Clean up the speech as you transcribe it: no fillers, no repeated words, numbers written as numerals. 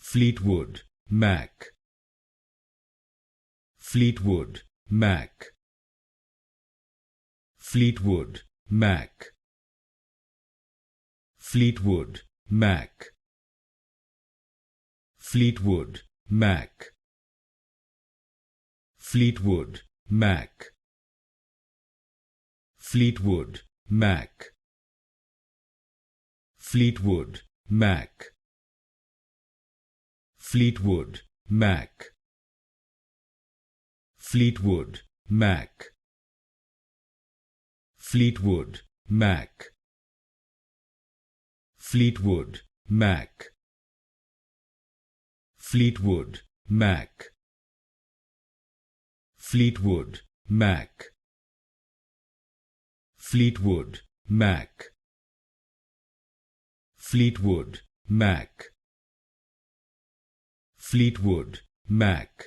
Fleetwood Mac, Fleetwood Mac, Fleetwood Mac, Fleetwood Mac, Fleetwood Mac, Fleetwood Mac, Fleetwood Mac, Fleetwood Mac, Fleetwood Mac, Fleetwood Mac, Fleetwood Mac, Fleetwood Mac, Fleetwood Mac, Fleetwood Mac, Fleetwood Mac, Fleetwood Mac, Fleetwood Mac,